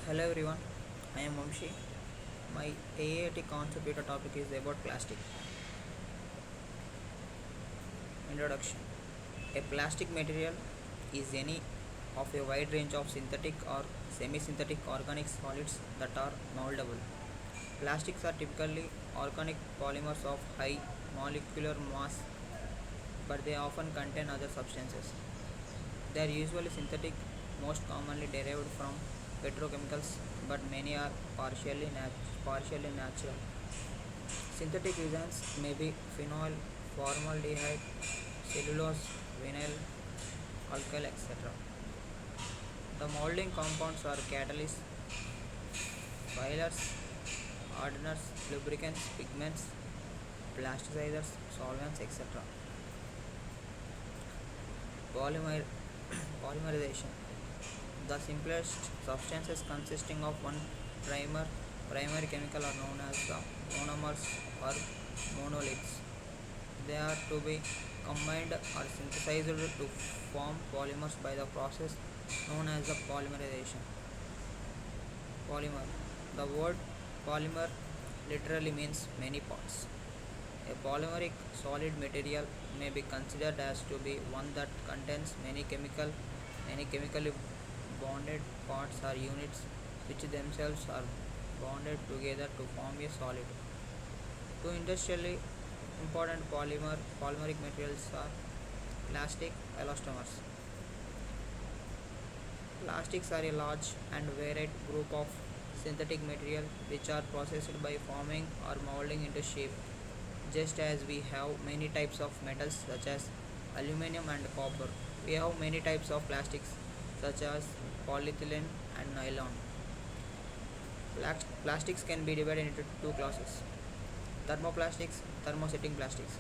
Hello everyone, I am Vamshi. My AAT contributor topic is about plastic. Introduction. A plastic material is any of a wide range of synthetic or semi-synthetic organic solids that are moldable. Plastics are typically organic polymers of high molecular mass, but they often contain other substances. They are usually synthetic, most commonly derived from petrochemicals, but many are partially natural. Synthetic reagents may be phenol, formaldehyde, cellulose, vinyl, alkyl, etc. The molding compounds are catalysts, fillers, hardeners, lubricants, pigments, plasticizers, solvents, etc. Polymer Polymerization. The simplest substances consisting of one primer primary chemical are known as the monomers or monoliths. They are to be combined or synthesized to form polymers by the process known as the polymerization. Polymer. The word polymer literally means many parts. A polymeric solid material may be considered as to be one that contains many chemically bonded parts or units which themselves are bonded together to form a solid. Two industrially important polymeric materials are plastic elastomers. Plastics are a large and varied group of synthetic material which are processed by forming or molding into shape. Just as we have many types of metals such as aluminum and copper, we have many types of plastics such as polyethylene and nylon. Plastics can be divided into two classes: thermoplastics, thermosetting plastics,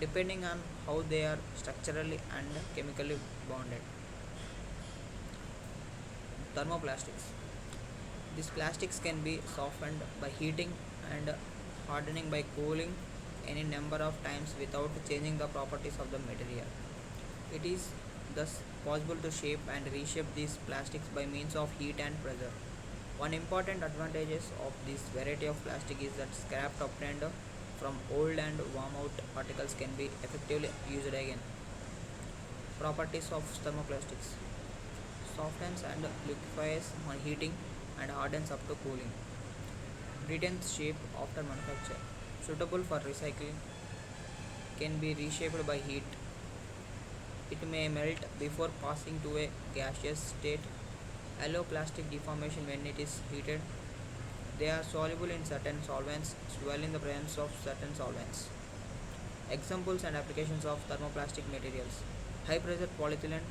depending on how they are structurally and chemically bonded. Thermoplastics. These plastics can be softened by heating and hardening by cooling any number of times without changing the properties of the material. It is thus possible to shape and reshape these plastics by means of heat and pressure. One important advantage of this variety of plastic is that scrap obtained from old and worn out particles can be effectively used again. Properties of thermoplastics: softens and liquefies on heating and hardens up to cooling. Retains shape after manufacture. Suitable for recycling. Can be reshaped by heat. It may melt before passing to a gaseous state. Allow plastic deformation when it is heated. They are soluble in certain solvents, swell in the presence of certain solvents. Examples and applications of thermoplastic materials: high pressure polyethylene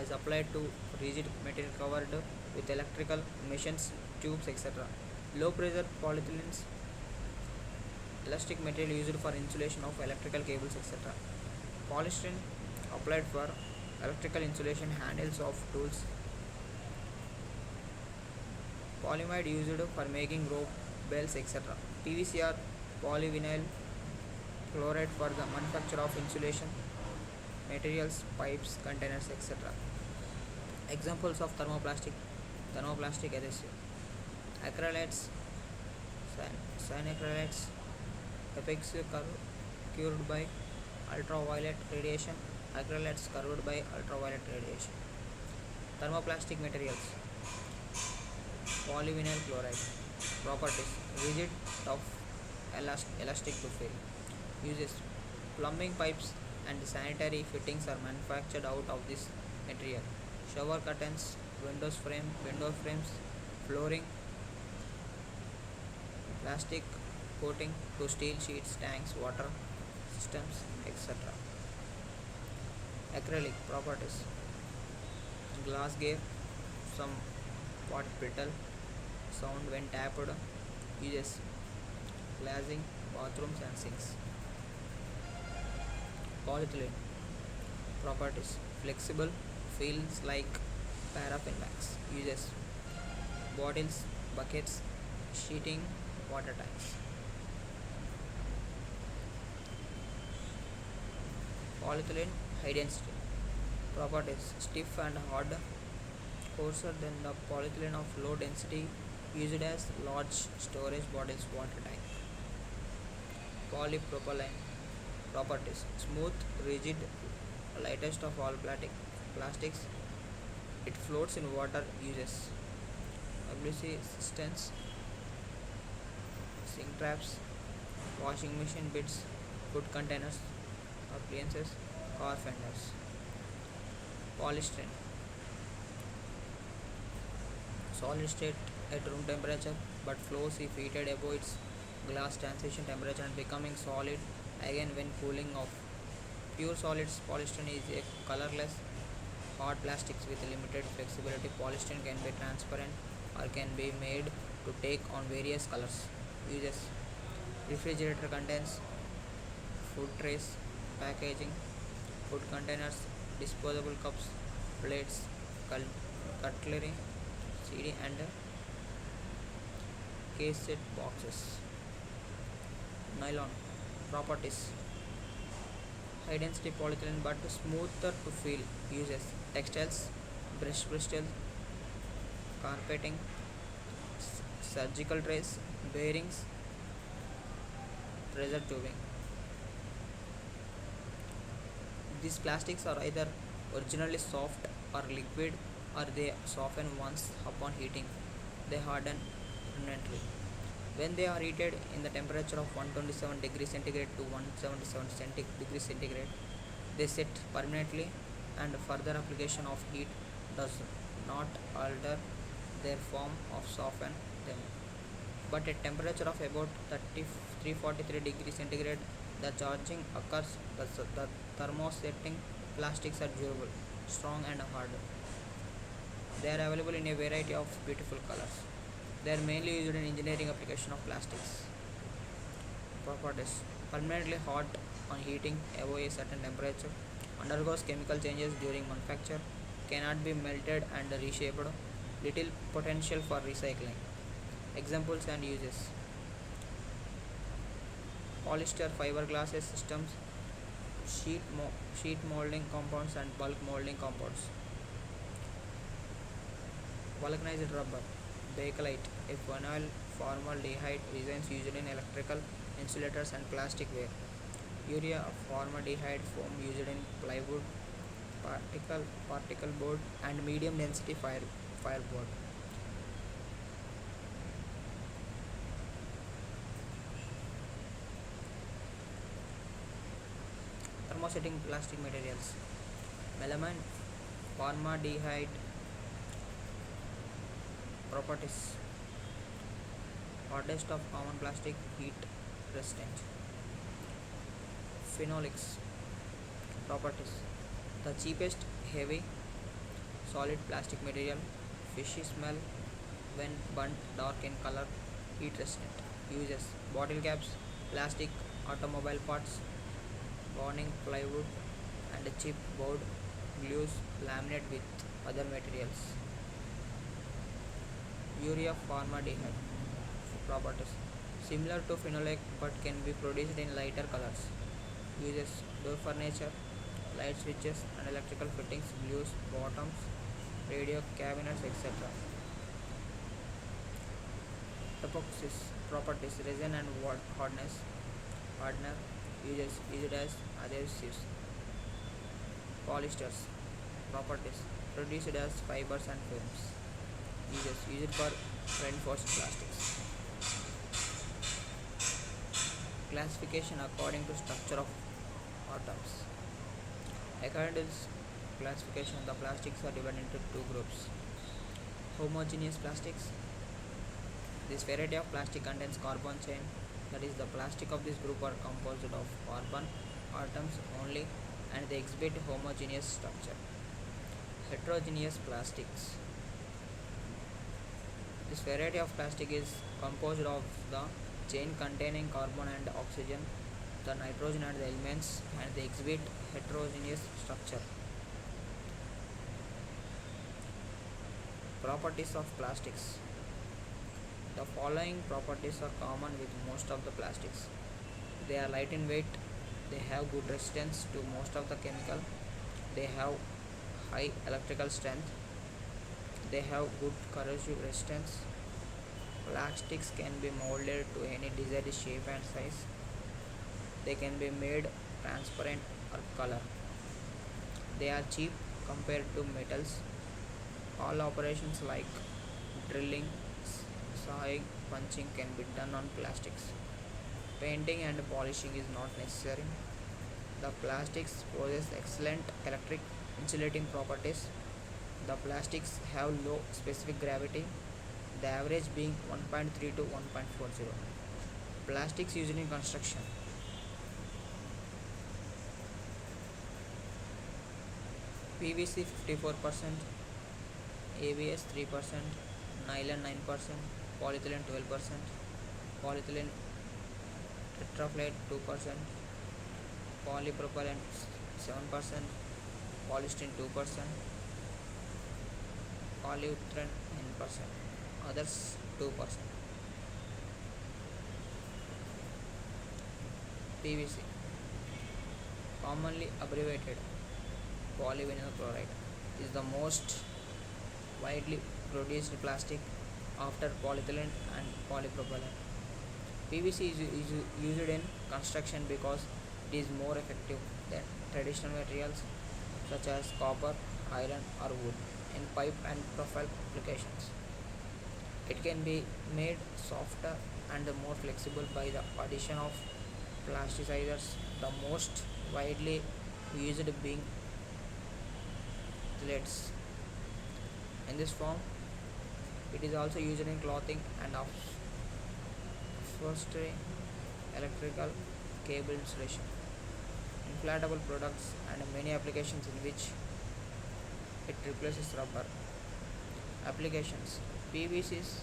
as applied to rigid material covered with electrical machines, tubes, etc. Low pressure polyethylenes, elastic material used for insulation of electrical cables, etc. Polystyrene applied for electrical insulation handles of tools. Polyamide used for making rope, belts, etc. PVC or polyvinyl chloride for the manufacture of insulation materials, pipes, containers, etc. Examples of thermoplastic adhesive: acrylates, cyanacrylates, epoxy cured by ultraviolet radiation, acrylates curved by ultraviolet radiation. Thermoplastic materials: polyvinyl chloride. Properties: rigid, tough, elastic to fill. Uses: plumbing pipes and sanitary fittings are manufactured out of this material. Shower curtains, window frames, flooring, plastic coating to steel sheets, tanks, water systems, etc. Acrylic properties: glass gear, somewhat brittle, sound when tapped. Uses: glazing, bathrooms and sinks. Polyethylene properties: flexible, feels like paraffin wax. Uses: bottles, buckets, sheeting, water tanks. Polyethylene high density properties: stiff and hard, coarser than the polyethylene of low density used as large storage bottles watertight. Polypropylene properties smooth, rigid, lightest of all plastics. It floats in water uses. WC systems, sink traps, washing machine beds, food containers, appliances, car fenders. Polystyrene solid state at room temperature but flows if heated above its glass transition temperature and becoming solid again when cooling off. Pure solids polystyrene is a colorless hard plastics with limited flexibility. Polystyrene can be transparent or can be made to take on various colors. Uses refrigerator contains food trays, packaging, food containers, disposable cups, plates, cutlery, CD and cassette boxes. Nylon properties high density polyethylene but smoother to feel. Uses textiles, brush bristles, carpeting, surgical trays, bearings, pressure tubing. These plastics are either originally soft or liquid or they soften once upon heating. They harden permanently. When they are heated in the temperature of 127 degrees centigrade to 177 degrees centigrade, they set permanently and further application of heat does not alter their form or soften them. But at temperature of about 343 degrees centigrade, the charging occurs. The thermosetting plastics are durable, strong and hard. They are available in a variety of beautiful colors. They are mainly used in engineering application of plastics. Properties permanently hot on heating above a certain temperature, undergoes chemical changes during manufacture, cannot be melted and reshaped, little potential for recycling. Examples and uses polyester fiberglass systems, sheet molding compounds and bulk molding compounds. Vulcanized rubber, bakelite, a phenyl formaldehyde resins used in electrical insulators and plastic ware. Urea formaldehyde foam used in plywood, particle board and medium density fireboard. Thermosetting plastic materials. Melamine formaldehyde properties hardest of common plastic heat resistant. Phenolics properties the cheapest heavy solid plastic material, fishy smell when burnt, dark in color, heat resistant. Uses bottle caps, plastic, automobile parts, warning plywood and chipboard, glues, laminate with other materials. Urea formaldehyde properties similar to phenolic but can be produced in lighter colors. Uses door furniture, light switches and electrical fittings, glues, bottoms, radio cabinets, etc. Epoxies properties resin and hardener, uses used as adhesives. Polyesters properties produced as fibers and films. Uses used for reinforced plastics. Classification according to structure of atoms. According to this classification, the plastics are divided into two groups. Homogeneous plastics. This variety of plastic contains carbon chain, that is, the plastic of this group are composed of carbon atoms only and they exhibit homogeneous structure. Heterogeneous plastics. This variety of plastic is composed of the chain containing carbon and oxygen, the nitrogen and the elements, and they exhibit heterogeneous structure. Properties of plastics. The following properties are common with most of the plastics. They are light in weight, they have good resistance to most of the chemical, they have high electrical strength, They have good corrosion resistance. Plastics can be molded to any desired shape and size. They can be made transparent or color. They are cheap compared to metals. All operations like drilling, sawing, punching can be done on plastics. Painting and polishing is not necessary. The plastics possess excellent electric insulating properties. The plastics have low specific gravity, the average being 1.3 to 1.40. Plastics used in construction. PVC 54%, ABS 3%, nylon 9%, polyethylene 12%, polyethylene tetraflate 2%, polypropylene 7%, polystyrene 2%, polyurethane 9%, others 2%. PVC, commonly abbreviated polyvinyl chloride, is the most widely produced plastic after polyethylene and polypropylene. PVC is used in construction because it is more effective than traditional materials such as copper, iron, or wood in pipe and profile applications. It can be made softer and more flexible by the addition of plasticizers, the most widely used being threads. In this form, it is also used in clothing and upholstery, electrical cable insulation, inflatable products, and many applications in which it replaces rubber. Applications: PVC is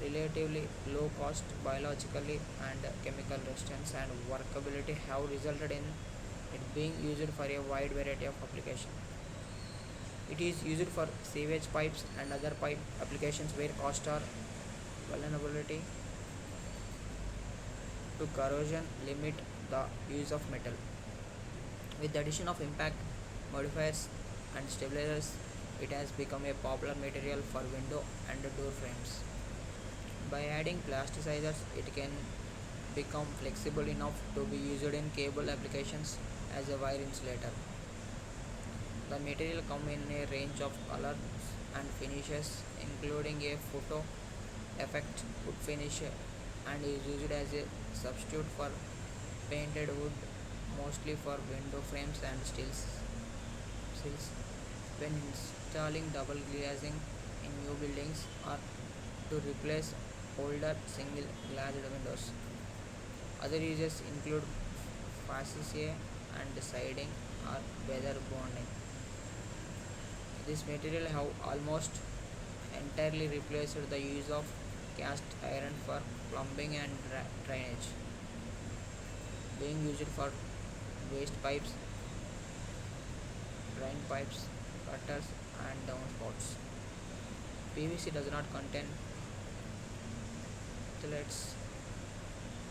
relatively low cost, biologically and chemical resistance, and workability have resulted in it being used for a wide variety of applications. It is used for sewage pipes and other pipe applications where cost or vulnerability to corrosion limit the use of metal. With the addition of impact modifiers and stabilizers, it has become a popular material for window and door frames. By adding plasticizers, it can become flexible enough to be used in cable applications as a wire insulator. The material comes in a range of colors and finishes, including a photo effect wood finish, and is used as a substitute for painted wood, mostly for window frames and sills. When installing double glazing in new buildings or to replace older single glazed windows. Other uses include fascia and siding or weather bonding. This material have almost entirely replaced the use of cast iron for plumbing and drainage, being used for waste pipes, drain pipes, gutters, and downspouts. PVC does not contain phthalates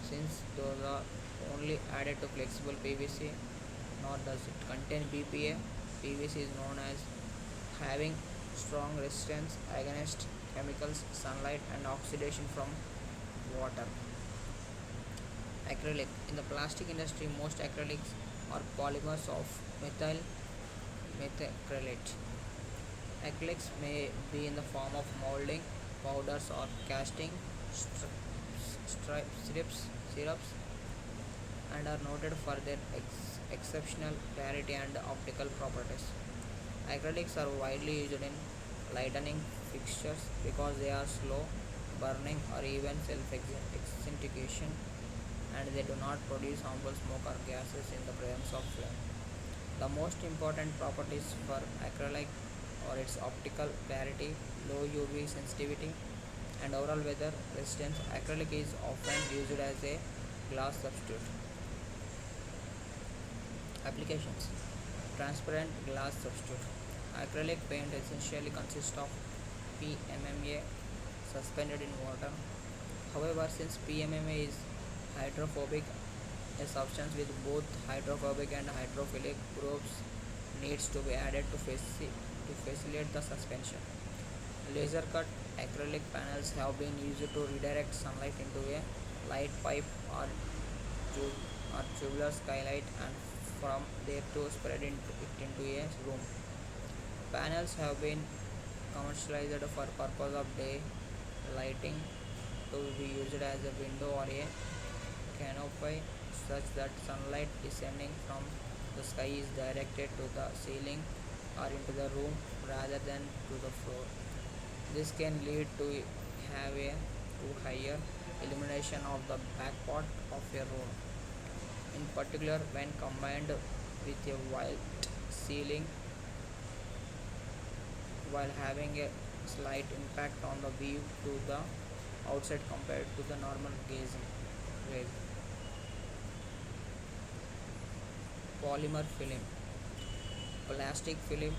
since those are only added to flexible PVC, nor does it contain BPA. PVC is known as having strong resistance against chemicals, sunlight, and oxidation from water. Acrylic. In the plastic industry, most acrylics are polymers of methyl methacrylate. Acrylics may be in the form of molding, powders, or casting syrups, and are noted for their exceptional clarity and optical properties. Acrylics are widely used in lightening fixtures because they are slow burning or even self-extinction, and they do not produce harmful smoke or gases in the presence of flame. The most important properties for acrylic are its optical clarity, low UV sensitivity, and overall weather resistance. Acrylic is often used as a glass substitute. Applications: transparent glass substitute. Acrylic paint essentially consists of PMMA suspended in water. However, since PMMA is hydrophobic, a substance with both hydrophobic and hydrophilic groups needs to be added to facilitate the suspension. Laser cut acrylic panels have been used to redirect sunlight into a light pipe or tube or tubular skylight and from there to spread it into a room. Panels have been commercialized for purpose of day lighting to be used as a window or a canopy such that sunlight descending from the sky is directed to the ceiling or into the room rather than to the floor. This can lead to have a to higher illumination of the back part of a room. In particular, when combined with a white ceiling, while having a slight impact on the view to the outside compared to the normal gazing rays. Polymer film. Plastic film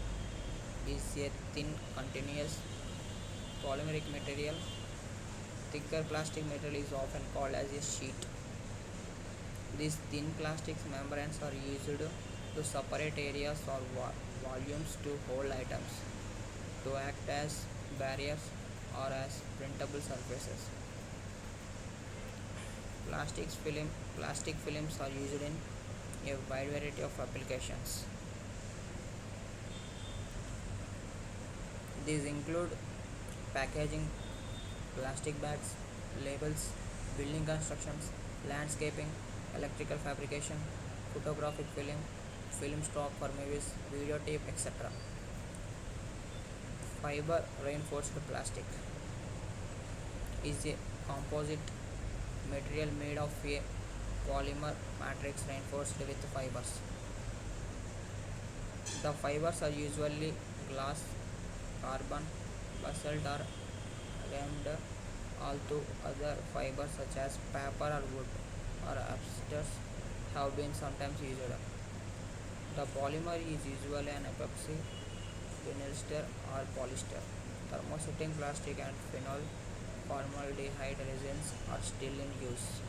is a thin, continuous polymeric material. Thicker plastic material is often called as a sheet. These thin plastic membranes are used to separate areas or volumes to hold items, to act as barriers or as printable surfaces. Plastic films are used in a wide variety of applications. These include packaging, plastic bags, labels, building constructions, landscaping, electrical fabrication, photographic film, film stock for movies, videotape, etc. Fiber reinforced plastic is a composite material made of a polymer matrix reinforced with fibers. The fibers are usually glass, carbon, basalt, or rammed. Although other fibers such as paper or wood or asbestos have been sometimes used. The polymer is usually an epoxy, vinyl or polyester. Thermosetting plastic and phenol formaldehyde resins are still in use.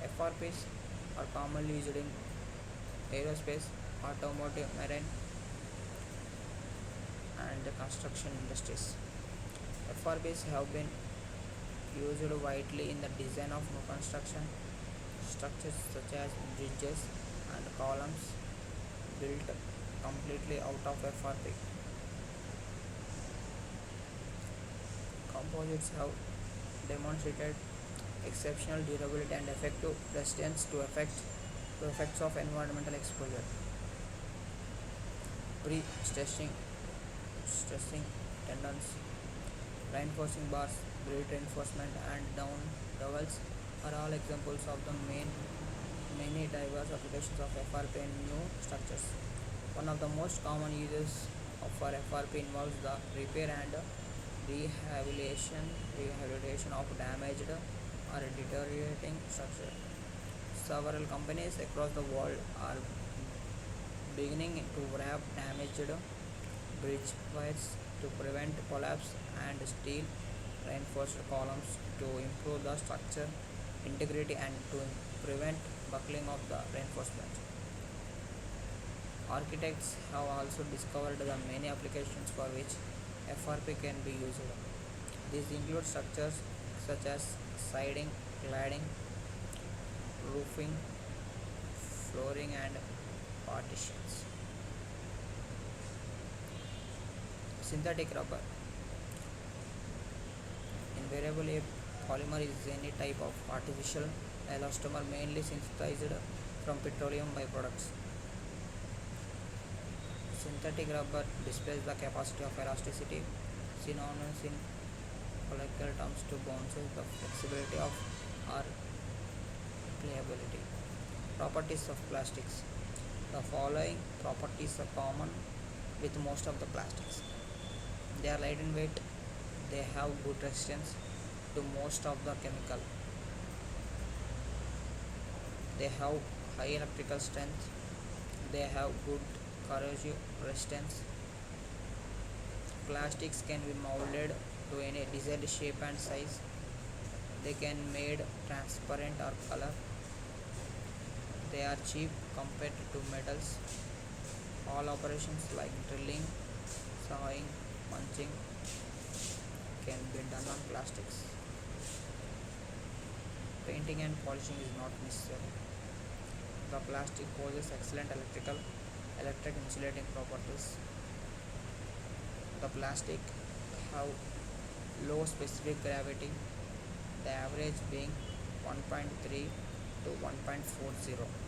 FRPs are commonly used in aerospace, automotive, marine, and the construction industries. FRPs have been used widely in the design of new construction structures such as bridges and columns built completely out of FRP. Composites have demonstrated exceptional durability and effective resistance to effects of environmental exposure. Pre-stressing tendons, reinforcing bars, grid reinforcement, and down dowels are all examples of the many diverse applications of FRP in new structures. One of the most common uses for FRP involves the repair and rehabilitation of damaged or deteriorating structure. Several companies across the world are beginning to wrap damaged bridge wires to prevent collapse and steel reinforced columns to improve the structure integrity and to prevent buckling of the reinforcement. Architects have also discovered the many applications for which FRP can be used. These include structures such as siding, cladding, roofing, flooring, and partitions. Synthetic rubber. Invariably, a polymer is any type of artificial elastomer mainly synthesized from petroleum byproducts. Synthetic rubber displays the capacity of elasticity, synonymous in colloquial terms to bounces the flexibility of or pliability. Properties of plastics. The following properties are common with most of the plastics. They are light in weight, they have good resistance to most of the chemical, they have high electrical strength, they have good corrosive resistance. Plastics can be molded to any desired shape and size. They can made transparent or color. They are cheap compared to metals. All operations like drilling, sawing, punching can be done on plastics. Painting and polishing is not necessary. The plastic possesses excellent electric insulating properties. The plastic have low specific gravity, the average being 1.3 to 1.40.